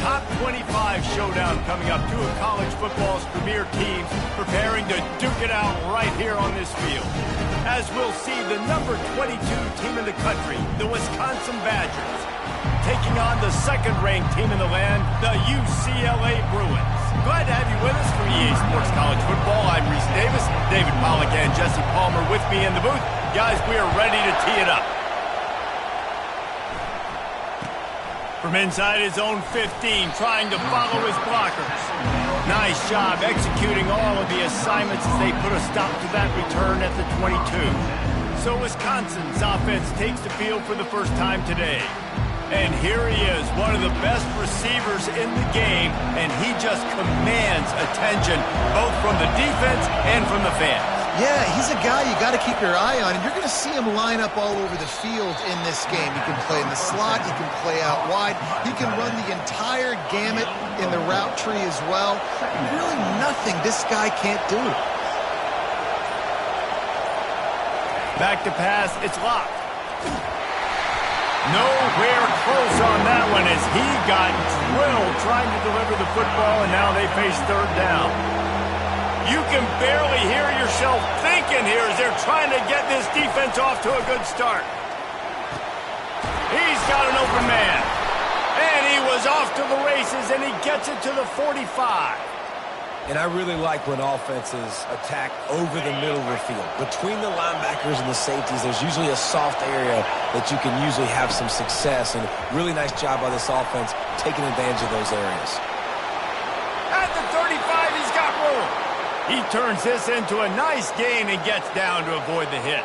top 25 showdown coming up. Two of college football's premier teams preparing to duke it out right here on this field. As we'll see, the number 22 team in the country, the Wisconsin Badgers, taking on the second-ranked team in the land, the UCLA Bruins. Glad to have you with us for EA Sports College Football. I'm Reese Davis, David Pollack and Jesse Palmer with me in the booth. Guys, we are ready to tee it up. From inside his own 15, trying to follow his blockers. Nice job executing all of the assignments as they put a stop to that return at the 22. So Wisconsin's offense takes the field for the first time today. And here he is, one of the best receivers in the game, and he just commands attention, both from the defense and from the fans. Yeah, he's a guy you got to keep your eye on, and you're going to see him line up all over the field in this game. He can play in the slot, he can play out wide, he can run the entire gamut in the route tree as well. Really nothing this guy can't do. Back to pass, it's locked. Nowhere close on that one as he got drilled trying to deliver the football, and now they face third down. You can barely hear yourself thinking here as they're trying to get this defense off to a good start. He's got an open man. And he was off to the races, and he gets it to the 45. And I really like when offenses attack over the middle of the field. Between the linebackers and the safeties, there's usually a soft area that you can usually have some success. And really nice job by this offense taking advantage of those areas. At the 35, he's got room. He turns this into a nice gain and gets down to avoid the hit.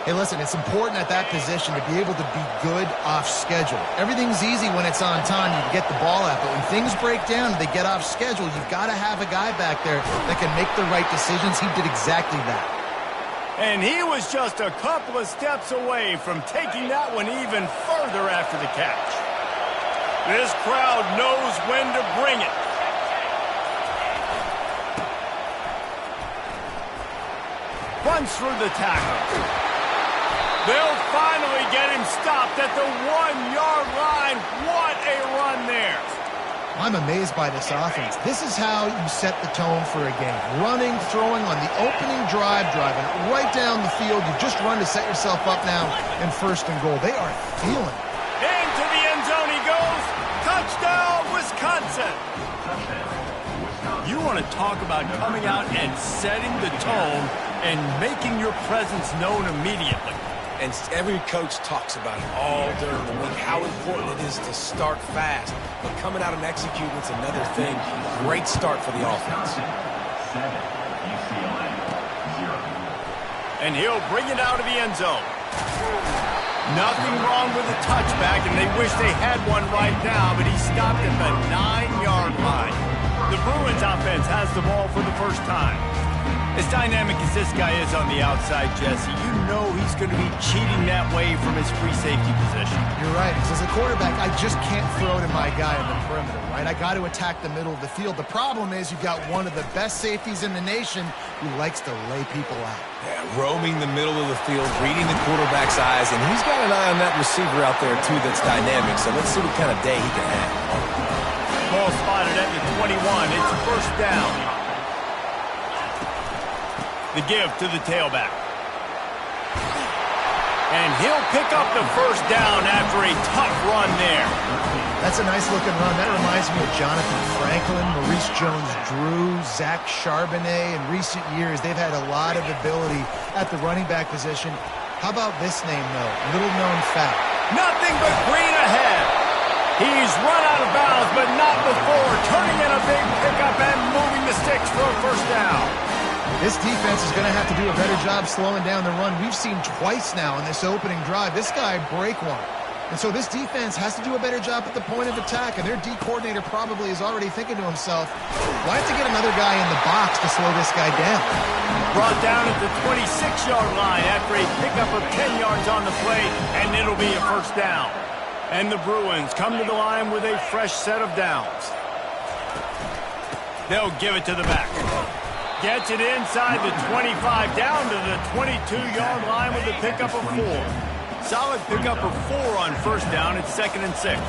Hey, listen, it's important at that position to be able to be good off schedule. Everything's easy when it's on time. You can get the ball out, but when things break down and they get off schedule, you've got to have a guy back there that can make the right decisions. He did exactly that. And he was just a couple of steps away from taking that one even further after the catch. This crowd knows when to bring it. Runs through the tackle. They'll finally get him stopped at the 1-yard line. What a run there. I'm amazed by this offense. This is how you set the tone for a game. Running, throwing on the opening drive, driving right down the field. You just run to set yourself up now in first and goal. They are feeling it. Into the end zone he goes. Touchdown, Wisconsin. You want to talk about coming out and setting the tone and making your presence known immediately. And every coach talks about it all during the week, how important it is to start fast. But coming out and executing is another thing. Great start for the offense. And he'll bring it out of the end zone. Nothing wrong with the touchback, and they wish they had one right now, but he stopped at the 9-yard line. The Bruins offense has the ball for the first time. As dynamic as this guy is on the outside, Jesse, you know he's going to be cheating that way from his free safety position. You're right, because as a quarterback, I just can't throw to my guy in the perimeter, right? I got to attack the middle of the field. The problem is you've got one of the best safeties in the nation who likes to lay people out. Yeah, roaming the middle of the field, reading the quarterback's eyes, and he's got an eye on that receiver out there, too, that's dynamic. So let's see what kind of day he can have. Ball spotted at the 21. It's first down. The give to the tailback. And he'll pick up the first down after a tough run there. That's a nice-looking run. That reminds me of Jonathan Franklin, Maurice Jones-Drew, Zach Charbonnet. In recent years, they've had a lot of ability at the running back position. How about this name, though? Little-known fact. Nothing but green ahead. He's run out of bounds, but not before turning in a big pickup and moving the sticks for a first down. This defense is going to have to do a better job slowing down the run. We've seen twice now in this opening drive. This guy break one. And so this defense has to do a better job at the point of attack. And their D coordinator probably is already thinking to himself, why have to get another guy in the box to slow this guy down? Brought down at the 26-yard line after a pickup of 10 yards on the play, and it'll be a first down. And the Bruins come to the line with a fresh set of downs. They'll give it to the back. Gets it inside the 25, down to the 22-yard line with a pickup of 4. Solid pickup of 4 on first down. It's 2nd and 6.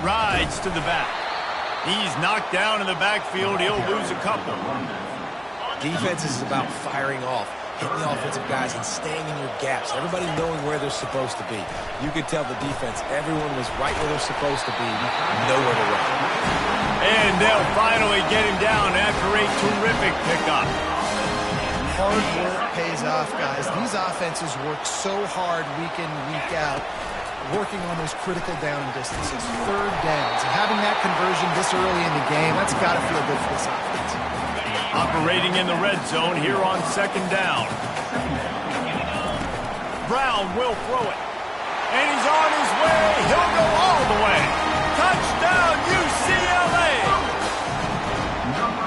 Rides to the back. He's knocked down in the backfield. He'll lose a couple. Defense is about firing off, hitting the offensive guys, and staying in your gaps. Everybody knowing where they're supposed to be. You could tell the defense, everyone was right where they're supposed to be, nowhere to run. And they'll finally get him down after a terrific pickup. Hard work pays off, guys. These offenses work so hard week in, week out, working on those critical down distances, third downs. And having that conversion this early in the game, that's got to feel good for this offense. Operating in the red zone here on second down. Brown will throw it. And he's on his way. He'll go all the way. Touchdown, UCLA!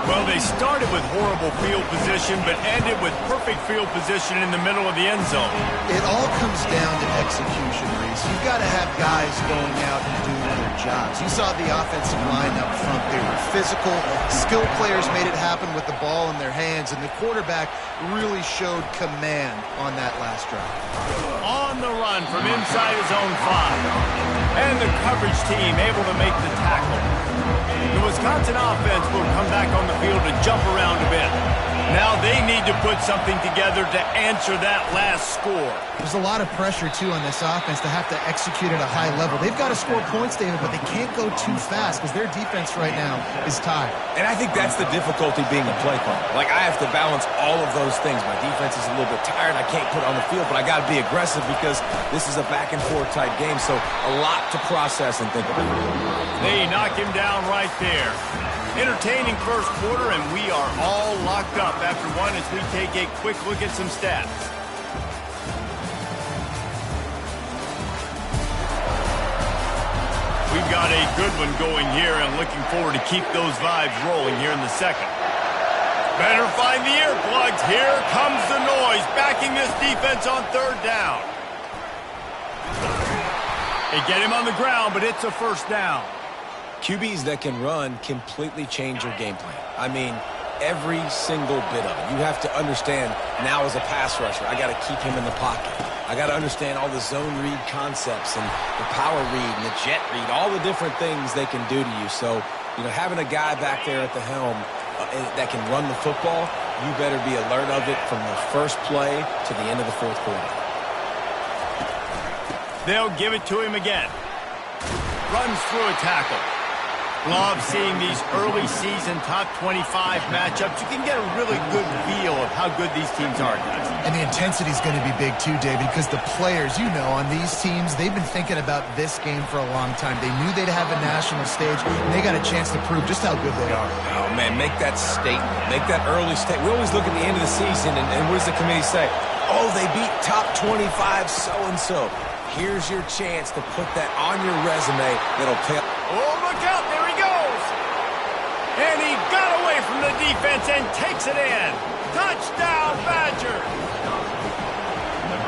Well, they started with horrible field position, but ended with perfect field position in the middle of the end zone. It all comes down to execution, Reese. You've got to have guys going out and doing their jobs. You saw the offensive line up front. They were physical. Skilled players made it happen with the ball in their hands, and the quarterback really showed command on that last drive. On the run from inside his own 5. And the coverage team able to make the tackle. The Wisconsin offense will come back on the field to jump around a bit. Now they need to put something together to answer that last score. There's a lot of pressure, too, on this offense to have to execute at a high level. They've got to score points, David, but they can't go too fast because their defense right now is tired. And I think that's the difficulty being a play caller. Like, I have to balance all of those things. My defense is a little bit tired. I can't put it on the field, but I got to be aggressive because this is a back-and-forth type game, so a lot to process and think about. They knock him down right there. Entertaining first quarter, and we are all locked up after one as we take a quick look at some stats. We've got a good one going here and looking forward to keep those vibes rolling here in the second. Better find the earplugs. Here comes the noise, backing this defense on third down. They get him on the ground, but it's a first down. QBs that can run completely change your game plan. I mean, every single bit of it. You have to understand now as a pass rusher, I got to keep him in the pocket. I got to understand all the zone read concepts and the power read and the jet read, all the different things they can do to you. So, you know, having a guy back there at the helm that can run the football, you better be alert of it from the first play to the end of the fourth quarter. They'll give it to him again. Runs through a tackle. Love seeing these early season top 25 matchups. You can get a really good feel of how good these teams are, guys. And the intensity is going to be big too, David, because the players, you know, on these teams, they've been thinking about this game for a long time. They knew they'd have a national stage, and they got a chance to prove just how good they are. Oh, man, make that statement. Make that early statement. We always look at the end of the season, and what does the committee say? Oh, they beat top 25 so-and-so. Here's your chance to put that on your resume that'll pay. Oh, look out. There he goes. And he got away from the defense and takes it in. Touchdown, Badger.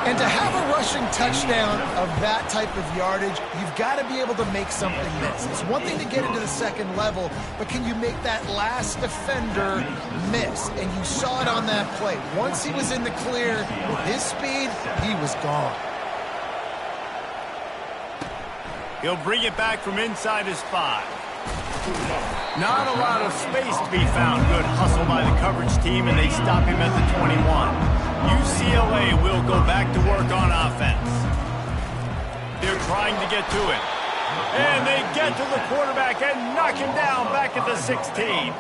And to have a rushing touchdown of that type of yardage, you've got to be able to make something miss. It's one thing to get into the second level, but can you make that last defender miss? And you saw it on that play. Once he was in the clear with his speed, he was gone. He'll bring it back from inside his 5. Not a lot of space to be found. Good hustle by the coverage team, and they stop him at the 21. UCLA will go back to work on offense. They're trying to get to it. And they get to the quarterback and knock him down back at the 16.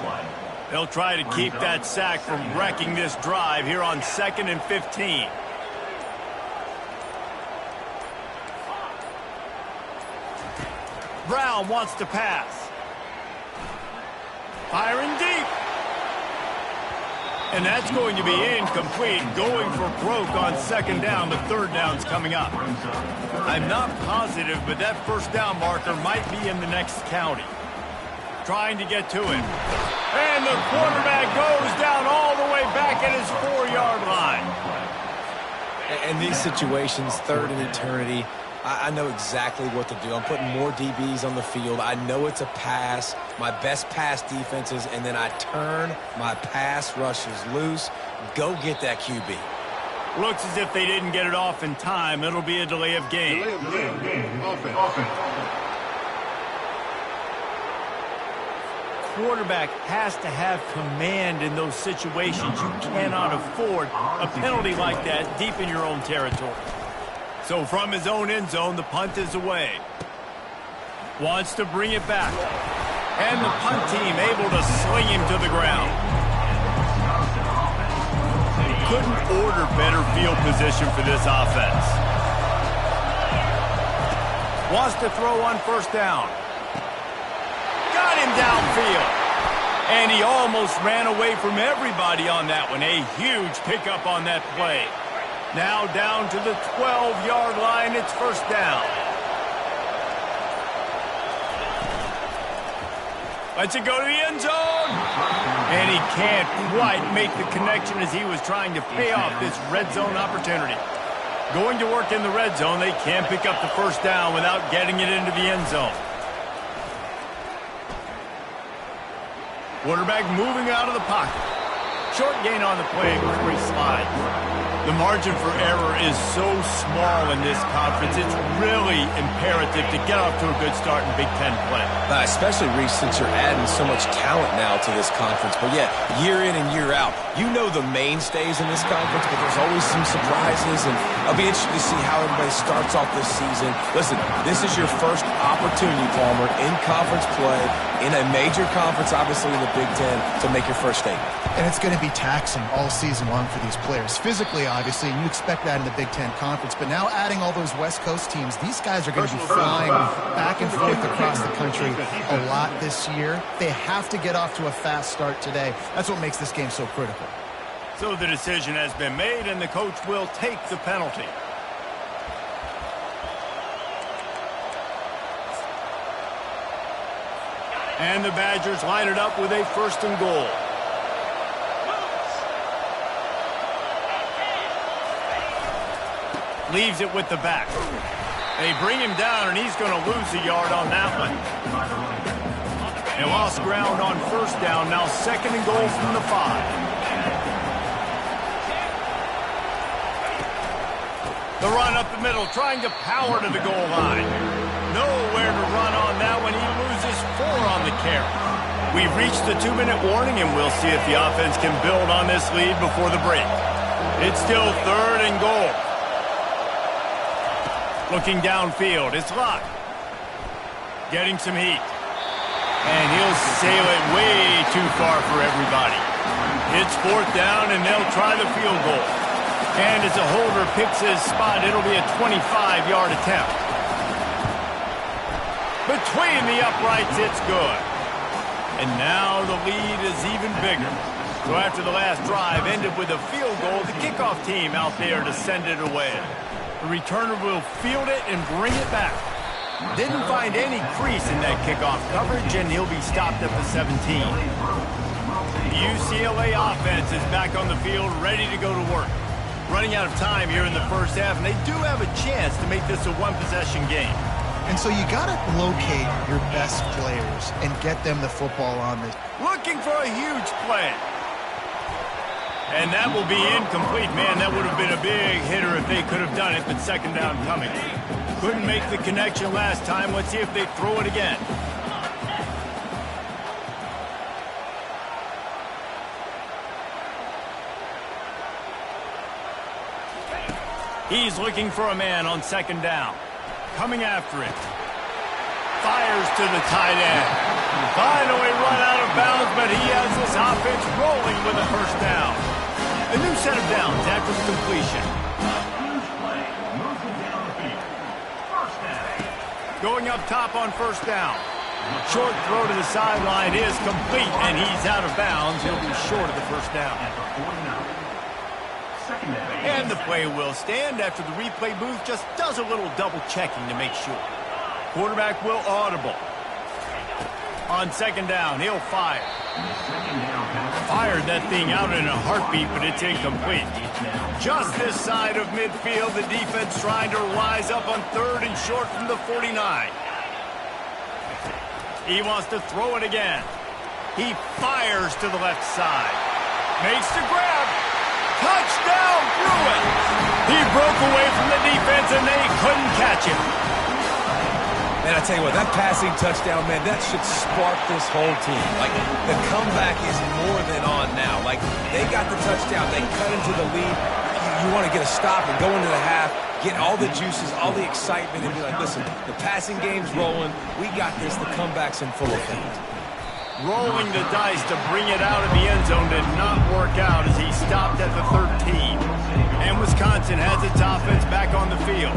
They'll try to keep that sack from wrecking this drive here on 2nd and 15. Brown wants to pass. Firing deep. And that's going to be incomplete. Going for broke on 2nd down. The 3rd down's coming up. I'm not positive, but that 1st down marker might be in the next county. Trying to get to it. And the quarterback goes down all the way back at his 4-yard line. In these situations, 3rd and eternity, I know exactly what to do. I'm putting more DBs on the field. I know it's a pass, my best pass defenses, and then I turn my pass rushers loose. Go get that QB. Looks as if they didn't get it off in time. It'll be a delay of game. quarterback has to have command in those situations. You cannot afford a penalty like that deep in your own territory. So from his own end zone, the punt is away. Wants to bring it back. And the punt team able to sling him to the ground. Couldn't order better field position for this offense. Wants to throw on first down. Got him downfield. And he almost ran away from everybody on that one. A huge pickup on that play. Now down to the 12-yard line. It's first down. Lets it go to the end zone. And he can't quite make the connection as he was trying to pay off this red zone opportunity. Going to work in the red zone, they can't pick up the first down without getting it into the end zone. Quarterback moving out of the pocket. Short gain on the play before he slides. The margin for error is so small in this conference, it's really imperative to get off to a good start in Big Ten play. Especially, Reese, since you're adding so much talent now to this conference. But yeah, year in and year out, you know the mainstays in this conference, but there's always some surprises, and I'll be interested to see how everybody starts off this season. Listen, this is your first opportunity, Palmer, in conference play, in a major conference, obviously in the Big Ten, to make your first statement. And it's going to be taxing all season long for these players. Physically, obviously, and you expect that in the Big Ten Conference. But now adding all those West Coast teams, these guys are going to be flying back and forth across the country a lot this year. They have to get off to a fast start today. That's what makes this game so critical. So the decision has been made, and the coach will take the penalty. And the Badgers line it up with a first and goal. Leaves it with the back. They bring him down, and he's going to lose a yard on that one. They lost ground on first down. Now second and goal from the 5. The run up the middle, trying to power to the goal line. Nowhere to run on that one. He loses 4 on the carry. We've reached the 2-minute warning, and we'll see if the offense can build on this lead before the break. It's still third and goal. Looking downfield, it's Locke. Getting some heat. And he'll sail it way too far for everybody. It's fourth down, and they'll try the field goal. And as a holder picks his spot, it'll be a 25-yard attempt. Between the uprights, it's good. And now the lead is even bigger. So after the last drive ended with a field goal, the kickoff team out there to send it away. The returner will field it and bring it back. Didn't find any crease in that kickoff coverage, and he'll be stopped at the 17. The UCLA offense is back on the field, ready to go to work. Running out of time here in the first half, and they do have a chance to make this a one-possession game. And so you got to locate your best players and get them the football on this. Looking for a huge play. And that will be incomplete. Man, that would have been a big hitter if they could have done it, but second down coming. Couldn't make the connection last time. Let's see if they throw it again. He's looking for a man on second down. Coming after it. Fires to the tight end. Finally run out of bounds, but he has this offense rolling with a first down. A new set of downs after the completion. Going up top on first down. Short throw to the sideline is complete, and he's out of bounds. He'll be short of the first down. And the play will stand after the replay booth just does a little double checking to make sure. Quarterback will audible. On second down, he'll fire. Fired that thing out in a heartbeat, but it's incomplete. Just this side of midfield, the defense trying to rise up on third and short from the 49. He wants to throw it again. He fires to the left side. Makes the grab. Touchdown, Bruins! He broke away from the defense, and they couldn't catch him. And I tell you what, that passing touchdown, man, that should spark this whole team. Like, the comeback is more than on now. Like, they got the touchdown. They cut into the lead. You want to get a stop and go into the half, get all the juices, all the excitement, and be like, listen, the passing game's rolling. We got this. The comeback's in full effect. Rolling the dice to bring it out of the end zone did not work out as he stopped at the 13. And Wisconsin has its offense back on the field.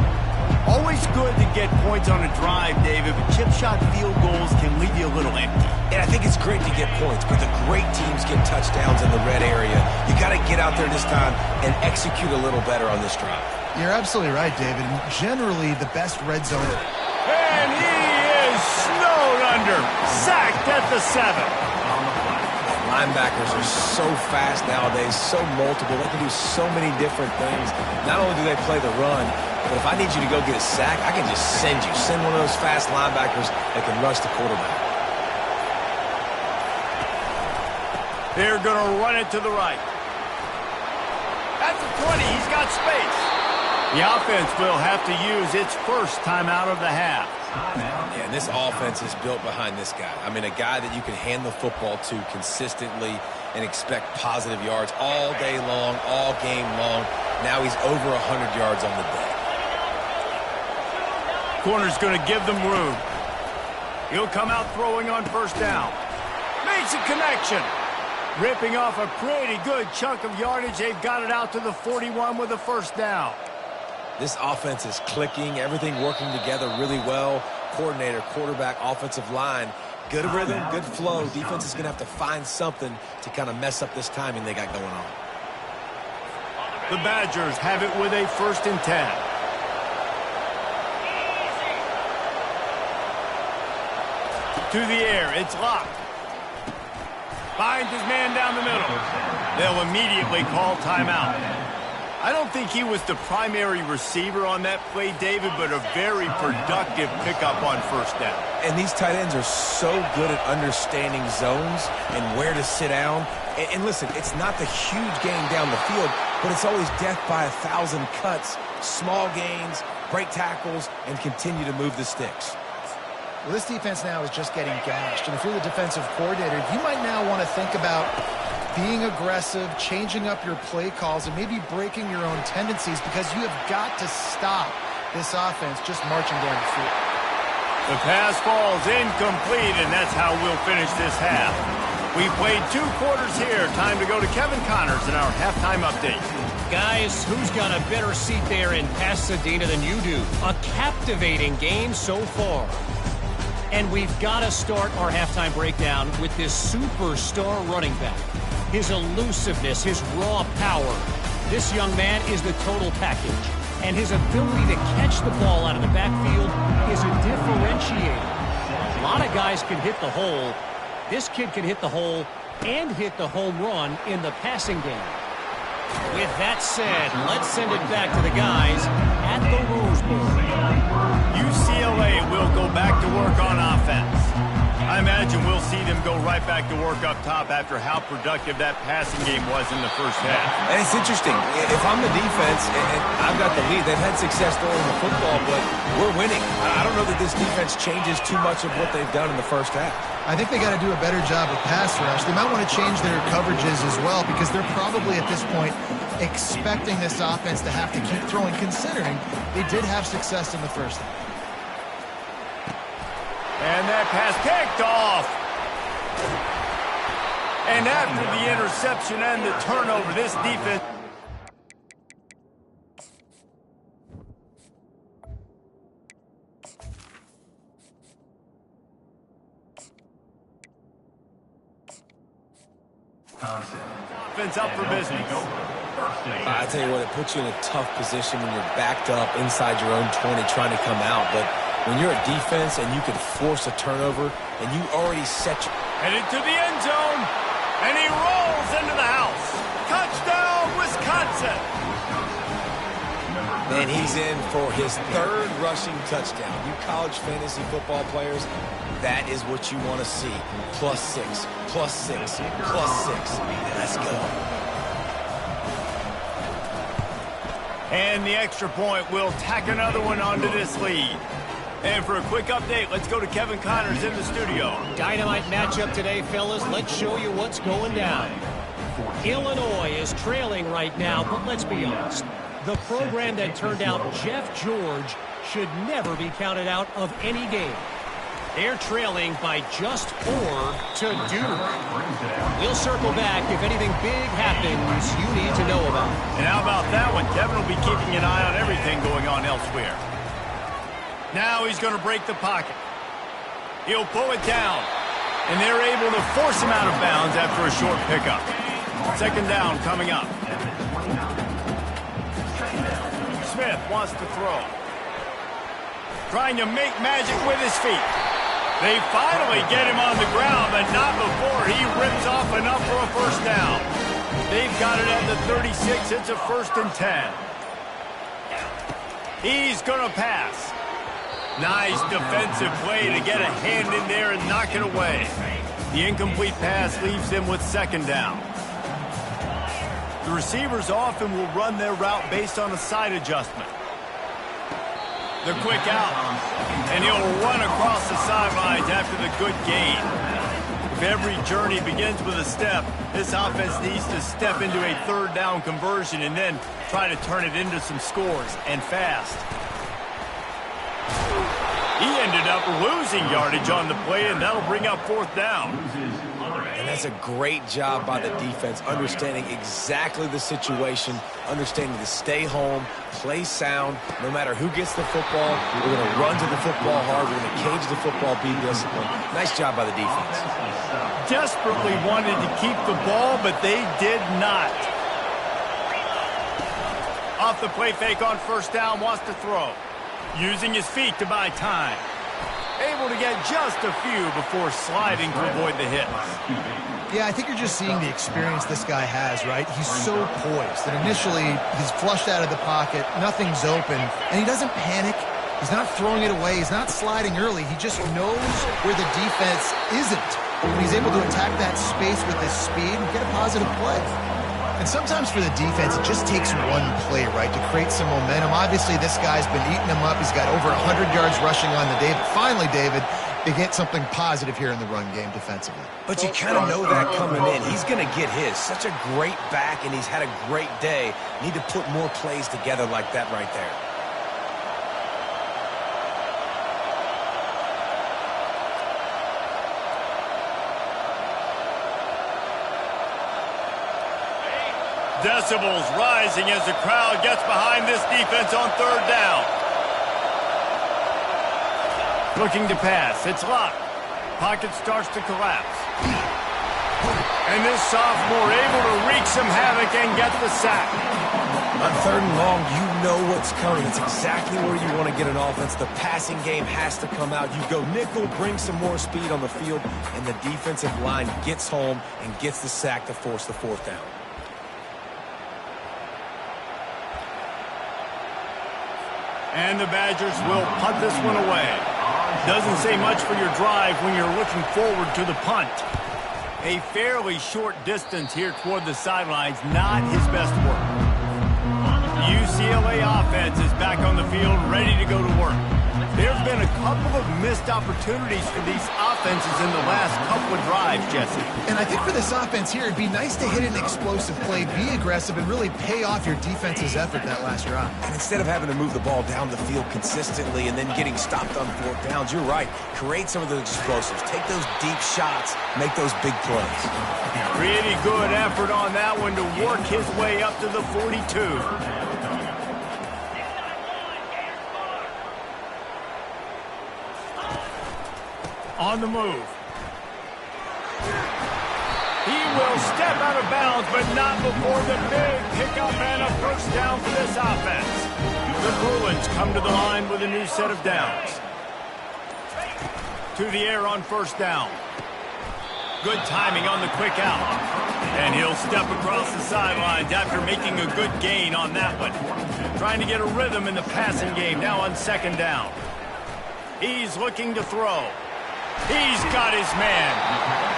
Always good to get points on a drive, David, but chip shot field goals can leave you a little empty. And I think it's great to get points, but the great teams get touchdowns in the red area. You got to get out there this time and execute a little better on this drive. You're absolutely right, David. Generally, the best red zone. And he is snowed under, sacked at the 7. Linebackers are so fast nowadays, so multiple. They can do so many different things. Not only do they play the run, but if I need you to go get a sack, I can just send one of those fast linebackers that can rush the quarterback. They're going to run it to the right. At the 20, he's got space. The offense will have to use its first timeout of the half. Yeah, and this offense is built behind this guy. I mean, a guy that you can hand the football to consistently and expect positive yards all day long, all game long. Now he's over 100 yards on the day. Corner's going to give them room. He'll come out throwing on first down. Makes a connection. Ripping off a pretty good chunk of yardage. They've got it out to the 41 with a first down. This offense is clicking, everything working together really well. Coordinator, quarterback, offensive line, good rhythm, good flow. Defense is going to have to find something to kind of mess up this timing they got going on. The Badgers have it with a 1st and 10. To the air, it's locked. Finds his man down the middle. They'll immediately call timeout. I don't think he was the primary receiver on that play, David, but a very productive pickup on first down. And these tight ends are so good at understanding zones and where to sit down. And listen, it's not the huge gain down the field, but it's always death by 1,000 cuts, small gains, break tackles, and continue to move the sticks. Well, this defense now is just getting gashed. And if you're the defensive coordinator, you might now want to think about being aggressive, changing up your play calls, and maybe breaking your own tendencies because you have got to stop this offense just marching down the field. The pass falls incomplete, and that's how we'll finish this half. We played 2 quarters here. Time to go to Kevin Connors in our halftime update. Guys, who's got a better seat there in Pasadena than you do? A captivating game so far. And we've got to start our halftime breakdown with this superstar running back. His elusiveness, his raw power. This young man is the total package. And his ability to catch the ball out of the backfield is a differentiator. A lot of guys can hit the hole. This kid can hit the hole and hit the home run in the passing game. With that said, let's send it back to the guys at the Rose Bowl. UCLA will go back to work on offense. I imagine we'll see them go right back to work up top after how productive that passing game was in the first half. And it's interesting. If I'm the defense and I've got the lead, they've had success throwing the football, but we're winning. I don't know that this defense changes too much of what they've done in the first half. I think they got to do a better job of pass rush. They might want to change their coverages as well because they're probably at this point expecting this offense to have to keep throwing, considering they did have success in the first half. And that pass picked off. And after the interception and the turnover, this defense... Offense up for business. I tell you what, it puts you in a tough position when you're backed up inside your own 20 trying to come out. But when you're a defense and you can force a turnover and you already set your... Headed to the end zone. And he rolls into the house. Touchdown, Wisconsin. And he's in for his 3rd rushing touchdown. You college fantasy football players, that is what you want to see. +6, +6, +6. Let's go. And the extra point will tack another one onto this lead. And for a quick update, let's go to Kevin Connors in the studio. Dynamite matchup today, fellas. Let's show you what's going down. Illinois is trailing right now, but let's be honest. The program that turned out Jeff George should never be counted out of any game. They're trailing by just 4 to Duke. We'll circle back if anything big happens you need to know about. And how about that one? Kevin will be keeping an eye on everything going on elsewhere. Now he's going to break the pocket. He'll pull it down. And they're able to force him out of bounds after a short pickup. Second down coming up. Smith wants to throw. Trying to make magic with his feet. They finally get him on the ground, but not before he rips off enough for a first down. They've got it at the 36. It's a 1st and 10. He's going to pass. Nice defensive play to get a hand in there and knock it away. The incomplete pass leaves them with 2nd down. The receivers often will run their route based on a side adjustment. The quick out, and he'll run across the sidelines after the good gain. If every journey begins with a step, this offense needs to step into a 3rd down conversion and then try to turn it into some scores, and fast. He ended up losing yardage on the play, and that'll bring up 4th down. And that's a great job by the defense, understanding exactly the situation, understanding to stay home, play sound. No matter who gets the football, we're going to run to the football hard. We're going to cage the football, be disciplined. Nice job by the defense. Desperately wanted to keep the ball, but they did not. Off the play fake on 1st down, wants to throw. Using his feet to buy time. Able to get just a few before sliding to avoid the hit. Yeah, I think you're just seeing the experience this guy has, right? He's so poised that initially he's flushed out of the pocket, nothing's open, and he doesn't panic. He's not throwing it away. He's not sliding early. He just knows where the defense isn't. And he's able to attack that space with his speed and get a positive play. And sometimes for the defense, it just takes one play, right, to create some momentum. Obviously, this guy's been eating him up. He's got over 100 yards rushing on the day. But finally, David, they get something positive here in the run game defensively. But you kind of know that coming in. He's going to get his. Such a great back, and he's had a great day. Need to put more plays together like that right there. Decibels rising as the crowd gets behind this defense on 3rd down. Looking to pass. It's locked. Pocket starts to collapse. And this sophomore able to wreak some havoc and get the sack. On 3rd and long, you know what's coming. It's exactly where you want to get an offense. The passing game has to come out. You go nickel, bring some more speed on the field, and the defensive line gets home and gets the sack to force the 4th down. And the Badgers will punt this one away. Doesn't say much for your drive when you're looking forward to the punt. A fairly short distance here toward the sidelines, not his best work. The UCLA offense is back on the field, ready to go to work. There's been a couple of missed opportunities for these offenses in the last couple of drives, Jesse. And I think for this offense here, it'd be nice to hit an explosive play, be aggressive, and really pay off your defense's effort that last drive. And instead of having to move the ball down the field consistently and then getting stopped on 4th downs, you're right. Create some of those explosives. Take those deep shots. Make those big plays. Pretty good effort on that one to work his way up to the 42. On the move. He will step out of bounds, but not before the big pickup and a 1st down for this offense. The Bruins come to the line with a new set of downs. To the air on 1st down. Good timing on the quick out. And he'll step across the sidelines after making a good gain on that one. Trying to get a rhythm in the passing game now on 2nd down. He's looking to throw. He's got his man.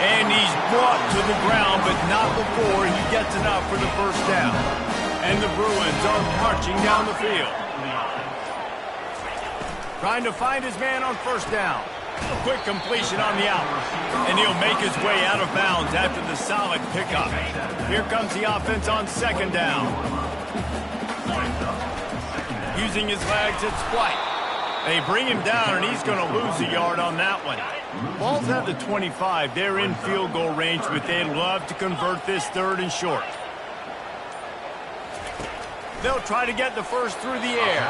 And he's brought to the ground, but not before he gets enough for the 1st down. And the Bruins are marching down the field. trying to find his man on first down. A quick completion on the out. And he'll make his way out of bounds after the solid pickup. Here comes the offense on second down. Using his legs, it's Flight. They bring him down, and he's going to lose a yard on that one. Ball's at the 25. They're in field goal range, but they'd love to convert this 3rd and short. They'll try to get the first through the air.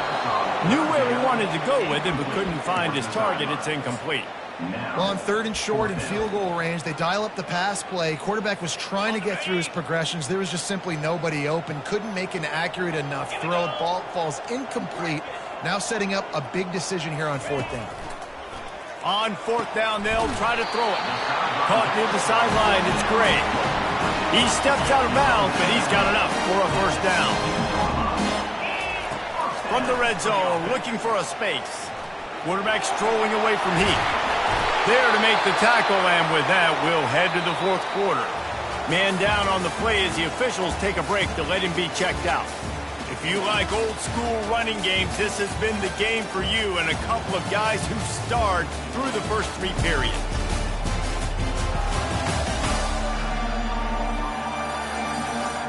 Knew where he wanted to go with it, but couldn't find his target. It's incomplete. Well, on 3rd and short in field goal range, they dial up the pass play. Quarterback was trying to get through his progressions. There was just simply nobody open. Couldn't make an accurate enough throw. Ball falls incomplete. Now setting up a big decision here on 4th down. On 4th down, they'll try to throw it. Caught near the sideline. It's Gray. He steps out of bounds, but he's got enough for a first down. From the red zone, looking for a space. Quarterback strolling away from heat. There to make the tackle, and with that, we'll head to the 4th quarter. Man down on the play as the officials take a break to let him be checked out. If you like old-school running games, this has been the game for you and a couple of guys who starred through the first 3 periods.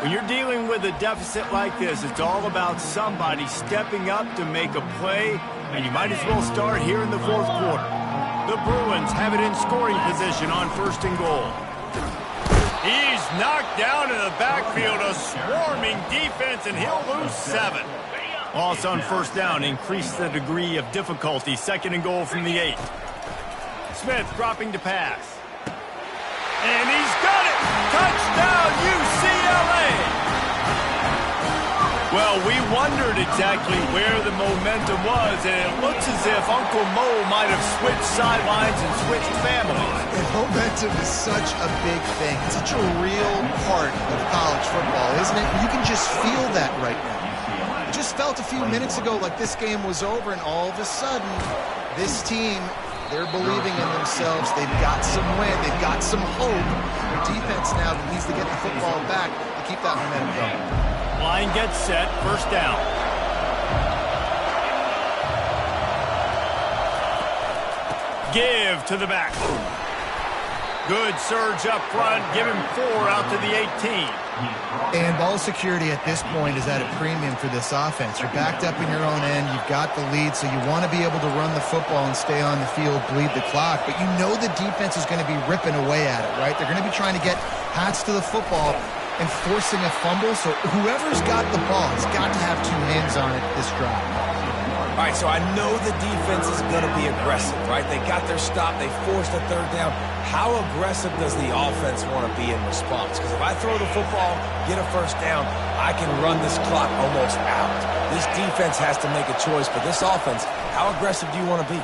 When you're dealing with a deficit like this, it's all about somebody stepping up to make a play, and you might as well start here in the 4th quarter. The Bruins have it in scoring position on 1st and goal. He's knocked down in the backfield, a swarming defense, and he'll lose 7. Loss on 1st down, increase the degree of difficulty. 2nd and goal from the 8. Smith dropping to pass. And he's got it! Touchdown, UCLA! Well, we wondered exactly where the momentum was, and it looks as if Uncle Mo might have switched sidelines and switched families. And momentum is such a big thing. It's such a real part of college football, isn't it? You can just feel that right now. It just felt a few minutes ago like this game was over, and all of a sudden, this team, they're believing in themselves. They've got some win. They've got some hope. Their defense now needs to get the football back to keep that momentum going. Line gets set, first down. Give to the back. Good surge up front. Give him 4 out to the 18. And ball security at this point is at a premium for this offense. You're backed up in your own end. You've got the lead, so you want to be able to run the football and stay on the field, bleed the clock. But you know the defense is going to be ripping away at it, right? They're going to be trying to get hats to the football and forcing a fumble. So whoever's got the ball has got to have 2 hands on it this drive. All right, so I know the defense is going to be aggressive, right? They got their stop. They forced a 3rd down. How aggressive does the offense want to be in response? Because if I throw the football, get a first down, I can run this clock almost out. This defense has to make a choice. But this offense, how aggressive do you want to be?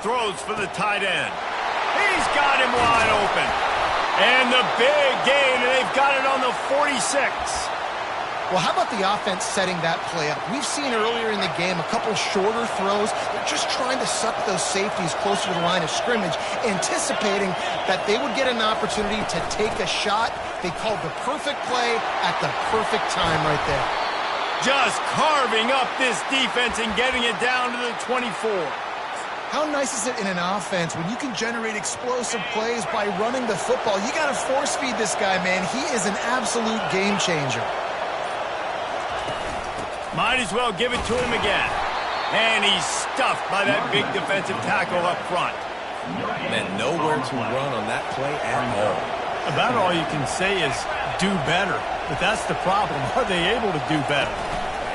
Throws for the tight end. He's got him wide open. And the big gain, and they've got it on the 46. Well, how about the offense setting that play up? We've seen earlier in the game a couple shorter throws. They're just trying to suck those safeties closer to the line of scrimmage, anticipating that they would get an opportunity to take a shot. They called the perfect play at the perfect time right there. Just carving up this defense and getting it down to the 24. How nice is it in an offense when you can generate explosive plays by running the football? You got to force feed this guy, man. He is an absolute game changer. Might as well give it to him again. And he's stuffed by that big defensive tackle up front. And nowhere to run on that play at all. About all you can say is do better. But that's the problem. Are they able to do better?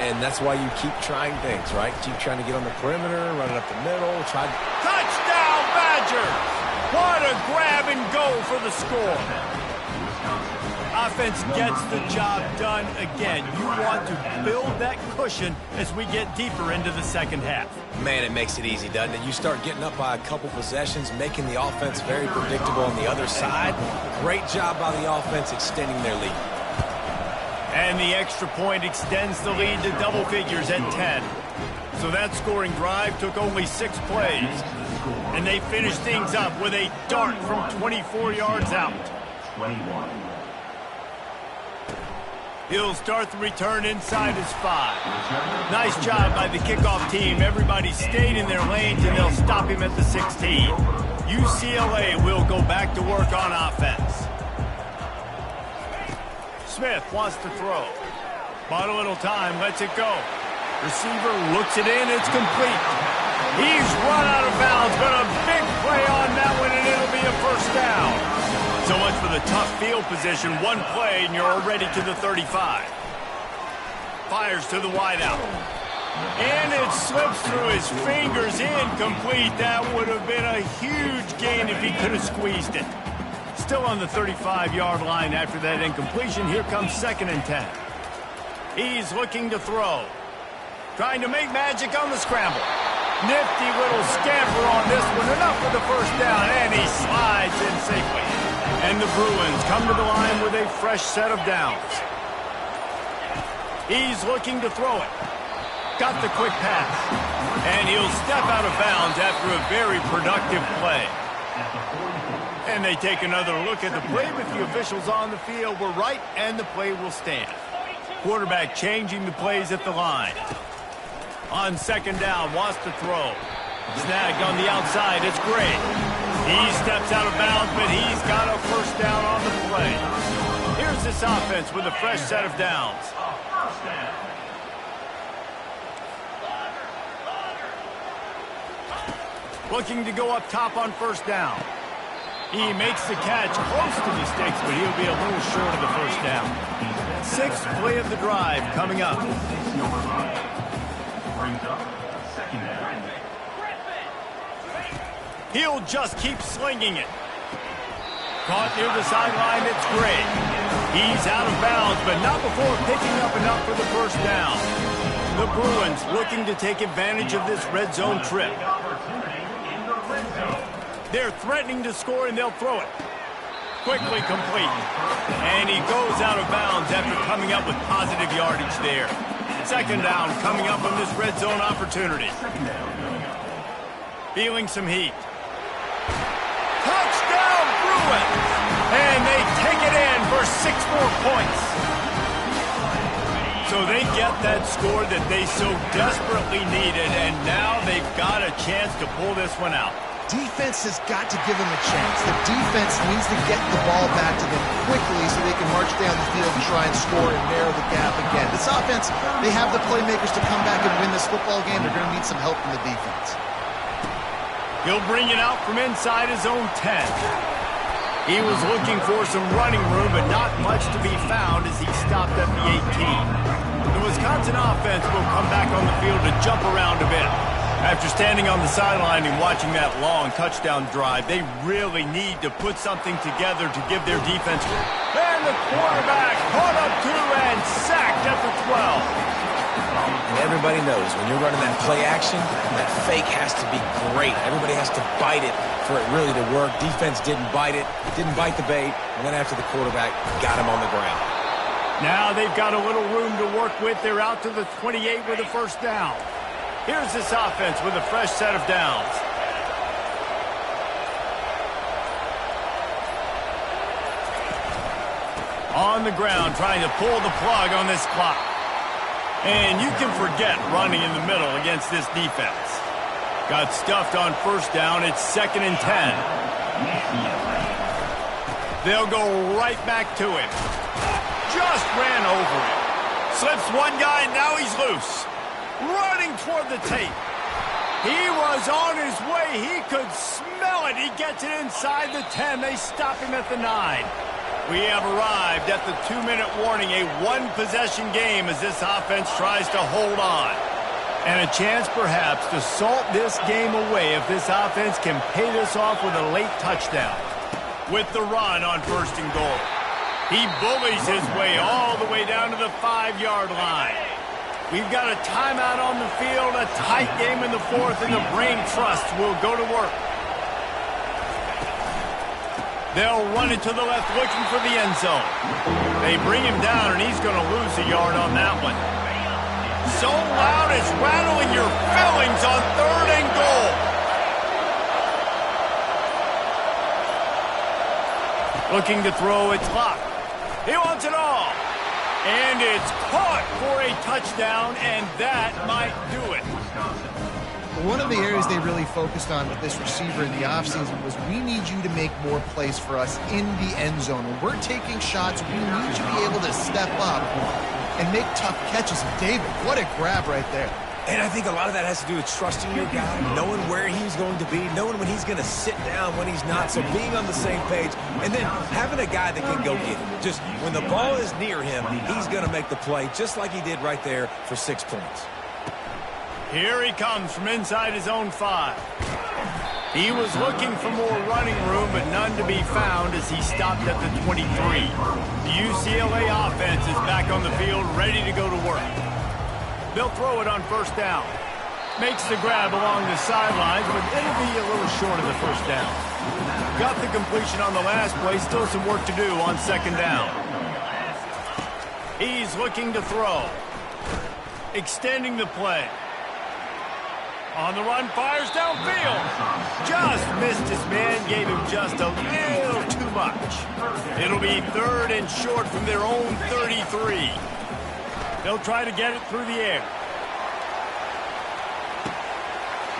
And that's why you keep trying things, right? Keep trying to get on the perimeter, run it up the middle, try. Touchdown, Badgers! What a grab and go for the score. Offense gets the job done again. You want to build that cushion as we get deeper into the second half. Man, it makes it easy, doesn't it? You start getting up by a couple possessions, making the offense very predictable on the other side. Great job by the offense extending their lead. And the extra point extends the lead to double figures at 10. So that scoring drive took only 6 plays. And they finished things up with a dart from 24 yards out. He'll start the return inside his 5. Nice job by the kickoff team. Everybody stayed in their lanes, and they'll stop him at the 16. UCLA will go back to work on offense. Smith wants to throw. Bought a little time, lets it go. Receiver looks it in, it's complete. He's run out of bounds, but a big play on that one, and it'll be a first down. So much for the tough field position. One play, and you're already to the 35. Fires to the wideout. And it slips through his fingers, incomplete. That would have been a huge gain if he could have squeezed it. Still on the 35-yard line after that incompletion. Here comes 2nd and 10. He's looking to throw. Trying to make magic on the scramble. Nifty little scamper on this one. Enough for the first down, and he slides in safely. And the Bruins come to the line with a fresh set of downs. He's looking to throw it. Got the quick pass. And he'll step out of bounds after a very productive play. And they take another look at the play with the officials on the field. We're right, and the play will stand. Quarterback changing the plays at the line. On 2nd down, wants to throw. Snagged on the outside, it's Gray. He steps out of bounds, but he's got a first down on the play. Here's this offense with a fresh set of downs. Looking to go up top on first down. He makes the catch close to the sticks, but he'll be a little short of the first down. 6th play of the drive coming up. He'll just keep slinging it. Caught near the sideline, it's Gray. He's out of bounds, but not before picking up enough for the first down. The Bruins looking to take advantage of this red zone trip. They're threatening to score, and they'll throw it. Quickly complete. And he goes out of bounds after coming up with positive yardage there. 2nd down coming up on this red zone opportunity. Feeling some heat. Touchdown, Bruins! And they take it in for 6 more points. So they get that score that they so desperately needed, and now they've got a chance to pull this one out. Defense has got to give them a chance. The defense needs to get the ball back to them quickly so they can march down the field and try and score and narrow the gap again. This offense, they have the playmakers to come back and win this football game. They're going to need some help from the defense. He'll bring it out from inside his own 10. He was looking for some running room, but not much to be found as he stopped at the 18. The Wisconsin offense will come back on the field to jump around a bit. After standing on the sideline and watching that long touchdown drive, they really need to put something together to give their defense. And the quarterback caught up to and sacked at the 12. And everybody knows when you're running that play action, that fake has to be great. Everybody has to bite it for it really to work. Defense didn't bite it, didn't bite the bait, and then after the quarterback got him on the ground. Now they've got a little room to work with. They're out to the 28 with a first down. Here's this offense with a fresh set of downs. On the ground, trying to pull the plug on this clock. And you can forget running in the middle against this defense. Got stuffed on first down. It's 2nd and 10. They'll go right back to him. Just ran over him. Slips one guy, and now he's loose. Running toward the tape. He was on his way. He could smell it. He gets it inside the 10. They stop him at the 9. We have arrived at the 2-minute warning, a one-possession game as this offense tries to hold on. And a chance perhaps to salt this game away if this offense can pay this off with a late touchdown. With the run on 1st and goal. He bullies his way all the way down to the 5-yard line. We've got a timeout on the field, a tight game in the 4th, and the Brain Trust will go to work. They'll run it to the left, looking for the end zone. They bring him down, and he's going to lose a yard on that one. So loud it's rattling your fillings on 3rd and goal. Looking to throw, it's locked. He wants it all. And it's caught for a touchdown, and that might do it. One of the areas they really focused on with this receiver in the offseason was we need you to make more plays for us in the end zone. When we're taking shots, we need you to be able to step up and make tough catches. And David, what a grab right there. And I think a lot of that has to do with trusting your guy, knowing where he's going to be, knowing when he's going to sit down, when he's not, so being on the same page, and then having a guy that can go get it. Just when the ball is near him, he's going to make the play, just like he did right there for 6 points. Here he comes from inside his own 5. He was looking for more running room, but none to be found as he stopped at the 23. The UCLA offense is back on the field, ready to go to work. They'll throw it on first down. Makes the grab along the sidelines, but it'll be a little short of the first down. Got the completion on the last play, still some work to do on second down. He's looking to throw. Extending the play. On the run, fires downfield. Just missed his man, gave him just a little too much. It'll be 3rd and short from their own 33. They'll try to get it through the air.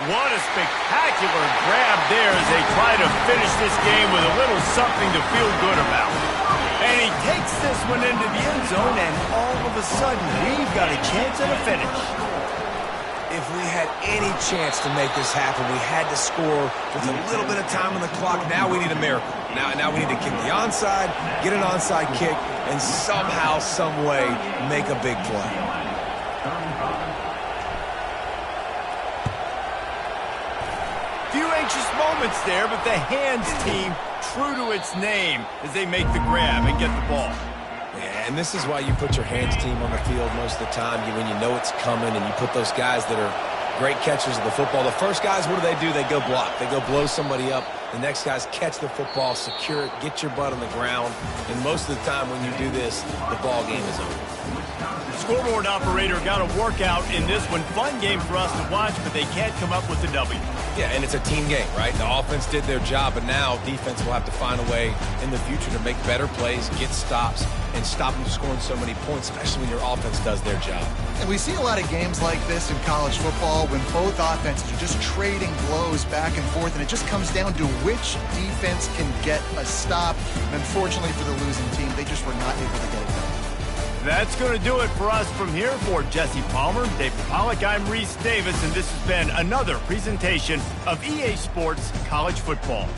What a spectacular grab there as they try to finish this game with a little something to feel good about. And he takes this one into the end zone, and all of a sudden, we've got a chance at a finish. If we had any chance to make this happen, we had to score with a little bit of time on the clock. Now we need a miracle. Now we need to kick the onside, get an onside kick, and somehow, some way, make a big play. Few anxious moments there, but the hands team true to its name as they make the grab and get the ball. Yeah, and this is why you put your hands team on the field most of the time when you know it's coming, and you put those guys that are great catchers of the football. The first guys, what do? They go block. They go blow somebody up. The next guys catch the football, secure it, get your butt on the ground. And most of the time when you do this, the ball game is over. Scoreboard operator got a workout in this one. Fun game for us to watch, but they can't come up with the W. Yeah, and it's a team game, right? The offense did their job, but now defense will have to find a way in the future to make better plays, get stops, and stop them scoring so many points, especially when your offense does their job. And we see a lot of games like this in college football when both offenses are just trading blows back and forth, and it just comes down to which defense can get a stop. And unfortunately for the losing team, they just were not able to get it done. That's going to do it for us from here. For Jesse Palmer, David Pollack, I'm Reese Davis, and this has been another presentation of EA Sports College Football.